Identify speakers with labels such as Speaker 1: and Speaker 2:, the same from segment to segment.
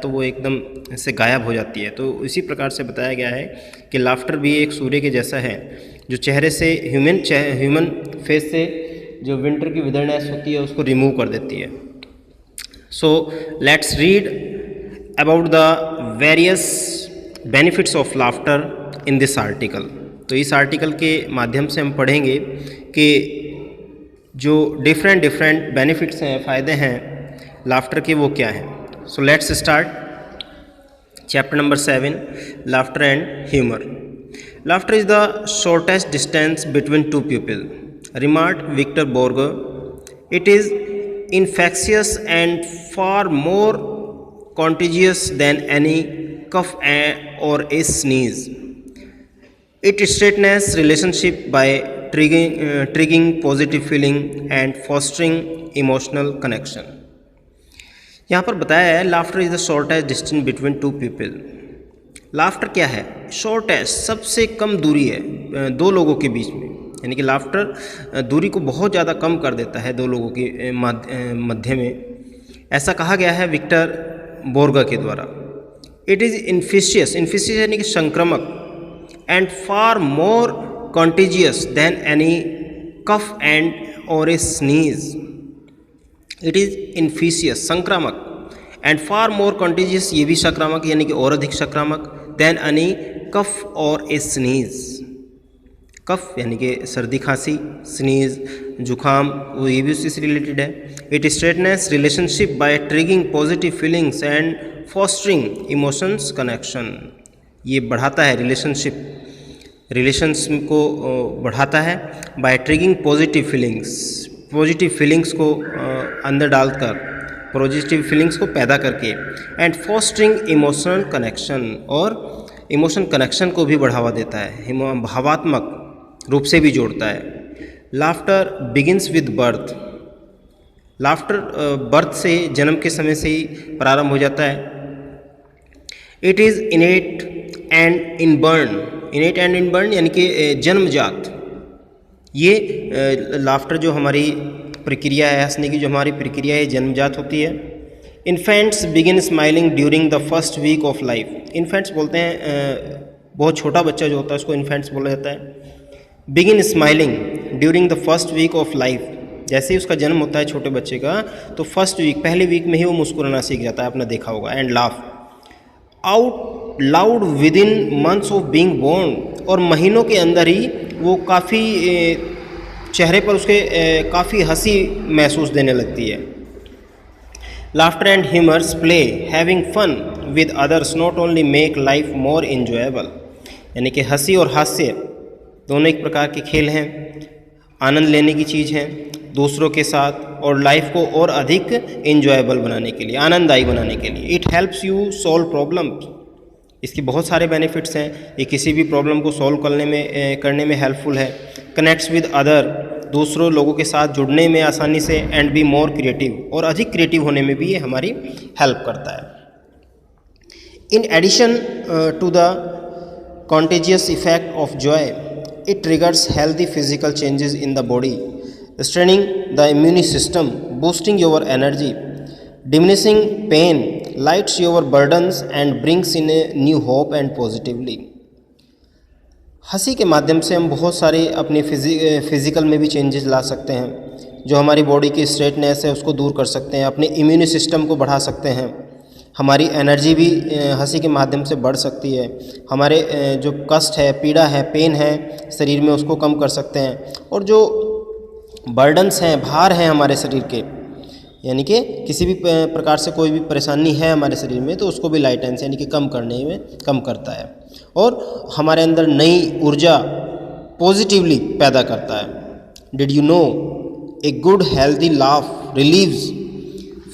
Speaker 1: तो वो एकदम से गायब हो जाती है। तो इसी प्रकार से बताया गया है कि लाफ्टर भी एक सूर्य के जैसा है जो चेहरे से ह्यूमन फेस से जो विंटर की विदरनेस होती है उसको रिमूव कर देती है। So let's read about the various benefits of laughter in this article. तो इस आर्टिकल के माध्यम से हम पढ़ेंगे कि जो डिफरेंट बेनिफिट्स हैं, फ़ायदे हैं लाफ्टर के, वो क्या हैं। So let's start chapter number 7, laughter and humour. Laughter is the shortest distance between two people, remarked Victor Borge. It is infectious and far more contagious than any cough or a sneeze. It straightens relationship by triggering positive feeling and fostering emotional connection. यहाँ पर बताया है laughter is the shortest distance between two people. Laughter क्या है? Shortest, सबसे कम दूरी है दो लोगों के बीच में, यानी कि लाफ्टर दूरी को बहुत ज़्यादा कम कर देता है दो लोगों के मध्य में। ऐसा कहा गया है विक्टर बोर्गा के द्वारा। इट इज़ इन्फिशियस, इन्फिशियस यानी कि संक्रामक, and far more contagious than any cough and और a sneeze. It is infectious, संक्रामक, एंड फार मोर कॉन्टेजियस, ये भी संक्रामक यानी कि और अधिक संक्रामक, देन एनी कफ और ए स्नीज। कफ यानी कि सर्दी खांसी, स्नीज जुखाम, वो ये भी उससे रिलेटेड है। It strengthens relationship by triggering positive feelings and fostering emotions connection. ये बढ़ाता है रिलेशंस को बढ़ाता है बाय ट्रिगिंग पॉजिटिव फीलिंग्स को अंदर डालकर, पॉजिटिव फीलिंग्स को पैदा करके, एंड फॉस्टरिंग इमोशनल कनेक्शन, और इमोशन कनेक्शन को भी बढ़ावा देता है, भावात्मक रूप से भी जोड़ता है। Laughter begins with birth. Laughter birth से, जन्म के समय से ही प्रारंभ हो जाता है। इट इज़ इनेट एंड इनबर्न यानी कि जन्मजात। ये लाफ्टर जो हमारी प्रक्रिया है, हंसने की जो हमारी प्रक्रिया है, जन्मजात होती है। Infants begin smiling during the first week of life. Infants बोलते हैं बहुत छोटा बच्चा जो होता है उसको इन्फेंट्स बोला जाता है। Begin smiling during the first week of life, जैसे ही उसका जन्म होता है छोटे बच्चे का, तो फर्स्ट वीक, पहले वीक में ही वो मुस्कुराना सीख जाता है, आपने देखा होगा। And laugh out loud within months of being born, और महीनों के अंदर ही वो काफ़ी चेहरे पर उसके काफ़ी हंसी महसूस देने लगती है। Laughter and humours play having fun with others not only make life more enjoyable, यानी कि हंसी और हास्य दोनों एक प्रकार के खेल हैं, आनंद लेने की चीज़ है दूसरों के साथ, और लाइफ को और अधिक इन्जॉयबल बनाने के लिए, आनंददायी बनाने के लिए। It helps you solve problems, इसकी बहुत सारे बेनिफिट्स हैं, ये किसी भी प्रॉब्लम को सॉल्व करने में हेल्पफुल है। कनेक्ट्स विद अदर, दूसरों लोगों के साथ जुड़ने में आसानी से, एंड बी मोर क्रिएटिव, और अधिक क्रिएटिव होने में भी ये हमारी हेल्प करता है। In addition to the contagious effect of joy, it triggers healthy physical changes in the body, strengthening the immune system, boosting your energy, diminishing pain, lightens your burdens, and brings in a new hope and positively. हंसी के माध्यम से हम बहुत सारे अपने physical में भी चेंजेस ला सकते हैं, जो हमारी बॉडी की स्ट्रेटनेस है उसको दूर कर सकते हैं, अपने इम्यून सिस्टम को बढ़ा सकते हैं, हमारी एनर्जी भी हंसी के माध्यम से बढ़ सकती है, हमारे जो कष्ट है, पीड़ा है, पेन है शरीर में उसको कम कर सकते हैं, और जो बर्डन्स हैं, भार हैं हमारे शरीर के, यानी कि किसी भी प्रकार से कोई भी परेशानी है हमारे शरीर में तो उसको भी लाइटेंस यानी कि कम करने में कम करता है, और हमारे अंदर नई ऊर्जा पॉजिटिवली पैदा करता है। Did you know a good healthy laugh relieves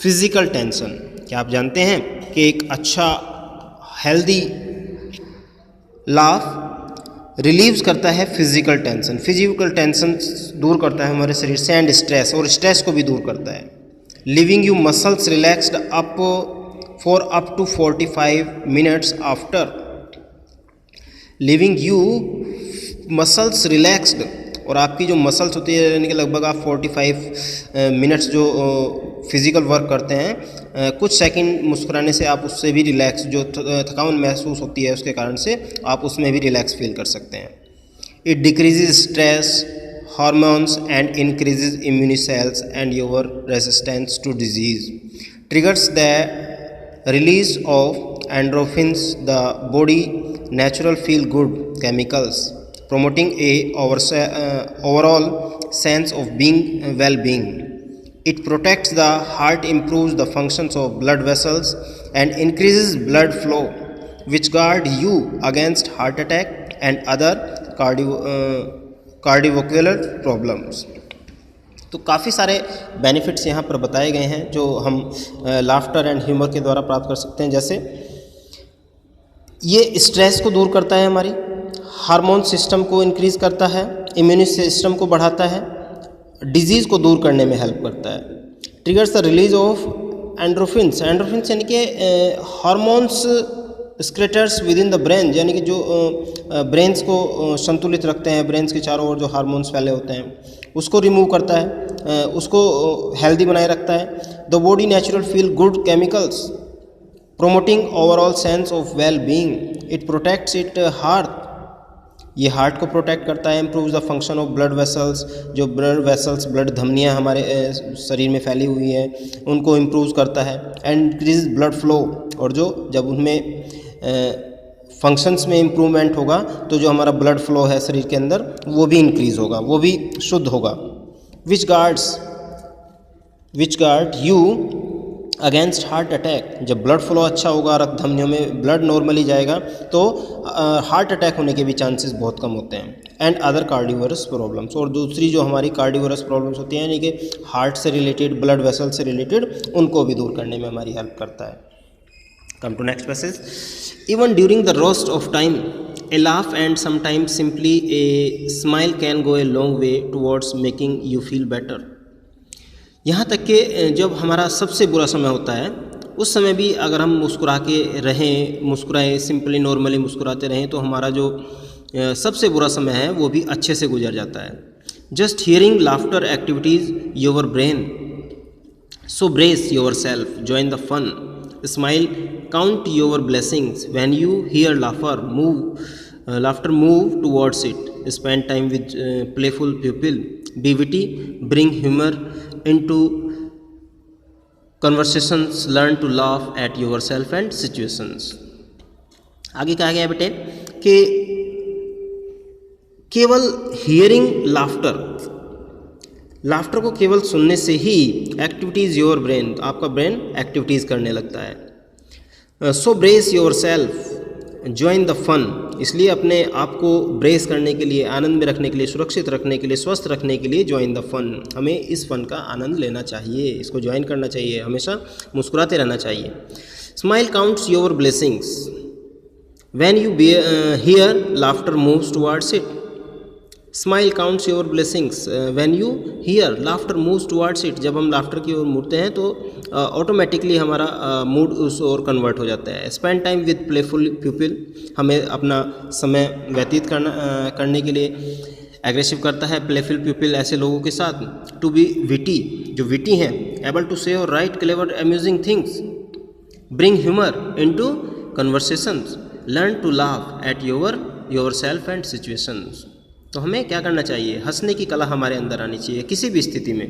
Speaker 1: physical tension. क्या आप जानते हैं कि एक अच्छा हेल्दी लाफ रिलीव्स करता है फिजिकल टेंशन दूर करता है हमारे शरीर से, एंड स्ट्रेस, और स्ट्रेस को भी दूर करता है। Living you muscles relaxed up for up to 45 minutes after. Living you muscles relaxed और आपकी जो मसल्स होती है, यानी कि लगभग आप 45 मिनट्स जो फिज़िकल वर्क करते हैं, कुछ सेकंड मुस्कुराने से आप उससे भी रिलैक्स, जो थकान महसूस होती है उसके कारण से आप उसमें भी रिलैक्स फील कर सकते हैं। It decreases stress hormones and increases immune cells and your resistance to disease, triggers the release of endorphins, the body natural feel good chemicals, promoting a overall sense of being well-being. It protects the heart, improves the functions of blood vessels and increases blood flow, which guard you against heart attack and other cardiovascular problems. तो काफ़ी सारे benefits यहाँ पर बताए गए हैं जो हम लाफ्टर एंड ह्यूमर के द्वारा प्राप्त कर सकते हैं। जैसे ये स्ट्रेस को दूर करता है, हमारी हार्मोन सिस्टम को इंक्रीज़ करता है, इम्यून सिस्टम को बढ़ाता है, डिजीज़ को दूर करने में हेल्प करता है। Triggers the release of endorphins, endorphins यानी कि hormones secretors with in the brain, यानी कि जो ब्रेन्स को संतुलित रखते हैं, ब्रेन्स के चारों ओर जो हार्मोन्स फैले होते हैं उसको रिमूव करता है, उसको हेल्दी बनाए रखता है। The body natural feel good chemicals, promoting overall sense of well being. It protects it heart, ये हार्ट को प्रोटेक्ट करता है। Improves the function of blood vessels, जो ब्लड वेसल्स ब्लड धमनियाँ हमारे शरीर में फैली हुई हैं उनको इम्प्रूव करता है। एंड इंक्रीज ब्लड फ्लो, और जो जब उनमें फंक्शंस में इम्प्रूवमेंट होगा तो जो हमारा ब्लड फ्लो है शरीर के अंदर वो भी इंक्रीज़ होगा, वो भी शुद्ध होगा। Which guard you against heart attack, जब ब्लड फ्लो अच्छा होगा, रक्त धमनियों में ब्लड नॉर्मली जाएगा तो हार्ट अटैक होने के भी चांसेस बहुत कम होते हैं। एंड अदर कार्डियोवरस प्रॉब्लम्स, और दूसरी जो हमारी कार्डियोवरस प्रॉब्लम्स होती हैं यानी कि हार्ट से रिलेटेड, ब्लड वेसल से रिलेटेड, उनको भी दूर करने में हमारी हेल्प करता है। Come to next passage. Even during the rush of time, a laugh and sometimes simply a smile can go a long way towards making you feel better. यहाँ तक कि जब हमारा सबसे बुरा समय होता है उस समय भी अगर हम मुस्कुरा के रहें, मुस्कुराएं, सिंपली नॉर्मली मुस्कुराते रहें तो हमारा जो सबसे बुरा समय है वो भी अच्छे से गुजर जाता है। Just hearing laughter activities your brain, so brace yourself, join the fun, smile, count your blessings. When you hear laughter move towards it. Spend time with playful people, be witty, bring humor into conversations, learn to laugh at yourself and situations. आगे कहा गया बेटे कि केवल hearing laughter को केवल सुनने से ही एक्टिविटीज़ योर ब्रेन, आपका ब्रेन एक्टिविटीज़ करने लगता है। So brace yourself, join the fun, इसलिए अपने आप को ब्रेस करने के लिए, आनंद में रखने के लिए, सुरक्षित रखने के लिए, स्वस्थ रखने के लिए ज्वाइन द फन, हमें इस फन का आनंद लेना चाहिए, इसको ज्वाइन करना चाहिए, हमेशा मुस्कुराते रहना चाहिए। Smile counts your blessings, when you here laughter moves towards it. Smile counts your blessings when you here laughter moves towards it, जब हम लाफ्टर की ओर मुड़ते हैं तो ऑटोमेटिकली हमारा मूड उस ओर कन्वर्ट हो जाता है। Spend time with playful people, हमें अपना समय व्यतीत करने के लिए एग्रेसिव करता है प्लेफुल पीपल, ऐसे लोगों के साथ। टू बी विटी, जो विटी हैं, एबल टू से और write clever amusing things, bring humour into conversations, learn to laugh at yourself and situations. तो हमें क्या करना चाहिए, हंसने की कला हमारे अंदर आनी चाहिए किसी भी स्थिति में।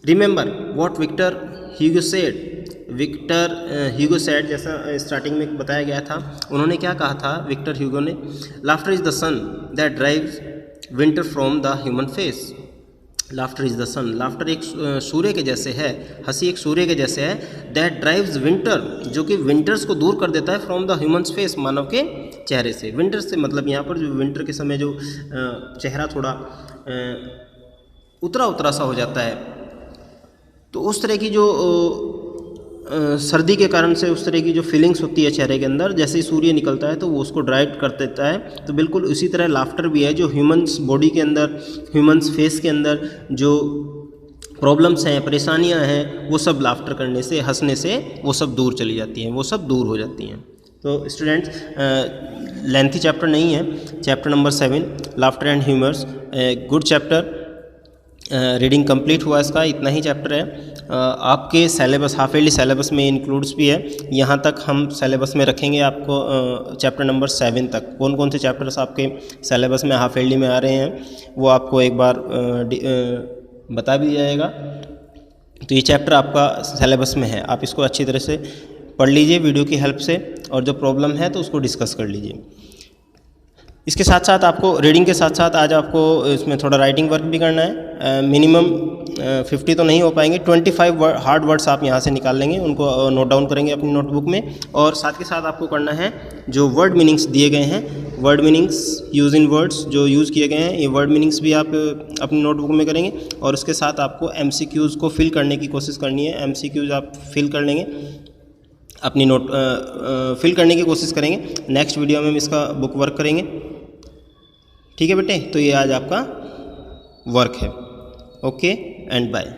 Speaker 1: Remember what Victor Hugo said, जैसा स्टार्टिंग में बताया गया था, उन्होंने क्या कहा था विक्टर ह्यूगो ने, laughter is the sun that drives winter from the human face. Laughter is the sun, laughter एक सूर्य के जैसे है, हंसी एक सूर्य के जैसे है, दैट ड्राइव्स विंटर, जो कि विंटर्स को दूर कर देता है, फ्रॉम द ह्यूमन्स फेस, मानव के चेहरे से। विंटर से मतलब यहाँ पर जो विंटर के समय जो चेहरा थोड़ा उतरा सा हो जाता है, तो उस तरह की जो सर्दी के कारण से उस तरह की जो फीलिंग्स होती है चेहरे के अंदर, जैसे ही सूर्य निकलता है तो वो उसको ड्राइव कर देता है। तो बिल्कुल उसी तरह लाफ्टर भी है, जो ह्यूमन्स बॉडी के अंदर, ह्यूमन्स फेस के अंदर जो प्रॉब्लम्स हैं, परेशानियां हैं, वो सब लाफ्टर करने से, हंसने से वो सब दूर चली जाती हैं, वो सब दूर हो जाती हैं। तो स्टूडेंट्स, लेंथी चैप्टर नहीं है। Chapter number 7 laughter and humours, good chapter, reading complete हुआ इसका, इतना ही चैप्टर है। आपके सिलेबस, हाफ ईयरली सिलेबस में इंक्लूड्स भी है। यहाँ तक हम सिलेबस में रखेंगे आपको चैप्टर नंबर 7 तक। कौन कौन से चैप्टर्स आपके सिलेबस में हाफ ईयरली में आ रहे हैं वो आपको एक बार बता भी जाएगा। तो ये चैप्टर आपका सिलेबस में है, आप इसको अच्छी तरह से पढ़ लीजिए वीडियो की हेल्प से, और जो प्रॉब्लम है तो उसको डिस्कस कर लीजिए। इसके साथ साथ आपको रीडिंग के साथ साथ आज आपको इसमें थोड़ा राइटिंग वर्क भी करना है। मिनिमम 50 तो नहीं हो पाएंगे, 25 हार्ड वर्ड्स आप यहाँ से निकाल लेंगे, उनको नोट डाउन करेंगे अपनी नोटबुक में। और साथ के साथ आपको करना है जो वर्ड मीनिंग्स दिए गए हैं, word meanings, use in words जो यूज़ किए गए हैं, ये वर्ड मीनिंग्स भी आप अपनी नोटबुक में करेंगे। और उसके साथ आपको MCQs को फिल करने की कोशिश करनी है। MCQs आप फिल कर लेंगे, अपनी नोट फिल करने की कोशिश करेंगे। नेक्स्ट वीडियो में हम इसका बुक वर्क करेंगे। ठीक है बेटे, तो ये आज आपका वर्क है। Okay and bye.